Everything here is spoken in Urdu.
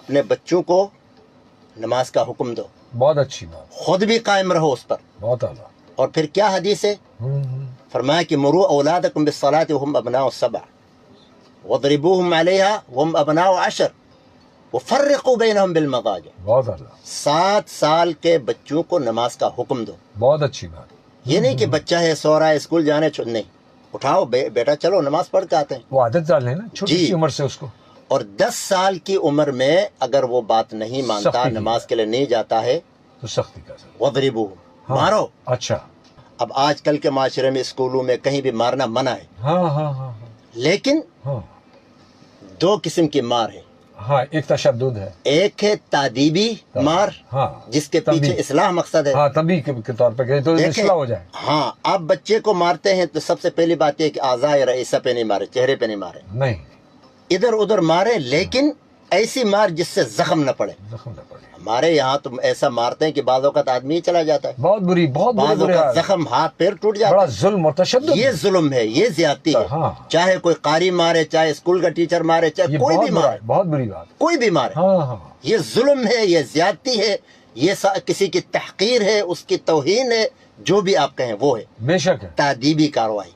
اپنے بچوں کو نماز کا حکم دو، بہت اچھی بات، خود بھی قائم رہو اس پر. بہت اعلیٰ. اور پھر کیا حدیث ہے؟ فرمایا کہ مرو اولادکم بالصلاۃ وهم ابناء السبع واضربوهم علیها وهم ابناء 10 وفرقوا بینهم بالمضاجع. بہت اعلیٰ، 7 سال کے بچوں کو نماز کا حکم دو. بہت اچھی بات. یہ نہیں کہ بچہ ہے سو رہا ہے اسکول جانے نہیں، اٹھاؤ بیٹا چلو نماز پڑھ کے آتے ہیں. وہ عادت ڈالیں نا چھوٹی جی. سی عمر سے اس کو. اور 10 سال کی عمر میں اگر وہ بات نہیں مانتا، سختی کی نماز کے لیے نہیں جاتا ہے، تو سختی کا سر. وَضْرِبُوهُ، ہاں. مارو. اچھا. اب آج کل کے معاشرے میں اسکولوں میں کہیں بھی مارنا منع ہے، ہاں ہاں ہاں لیکن ہاں 2 قسم کی مار ہے. ہاں. ایک تشدد ہے. ایک ہے تعدیبی مار، ہاں. جس کے پیچھے تنبیہ. اصلاح مقصد ہے. ہاں تنبیہ کے طور پہ کہیں تو دیکھیں، اصلاح ہو جائے. ہاں آپ بچے کو مارتے ہیں تو سب سے پہلی بات یہ کہ اعضائے رئیسہ پہ نہیں مارے، چہرے پہ نہیں مارے، نہیں، ادھر ادھر مارے، لیکن ایسی مار جس سے زخم نہ پڑے. زخم نہ پڑے. ہمارے یہاں تو ایسا مارتے ہیں کہ بعض اوقات آدمی ہی چلا جاتا ہے، بہت بری، بہت بعض برے اوقات زخم ہاتھ پیر ٹوٹ جاتا بڑا ہے. ظلم اور تشدد. یہ ظلم ہے، یہ زیادتی ہے. ہاں. چاہے کوئی قاری مارے، چاہے اسکول کا ٹیچر مارے، چاہے یہ کوئی بہت بھی برا مارے، ہے، بہت بری بات. کوئی بھی مارے، ہاں ہاں. یہ ظلم ہے، یہ زیادتی ہے، یہ کسی کی تحقیر ہے، اس کی توہین ہے، جو بھی آپ کہیں وہ ہے بے شک ہے. تادیبی کارروائی.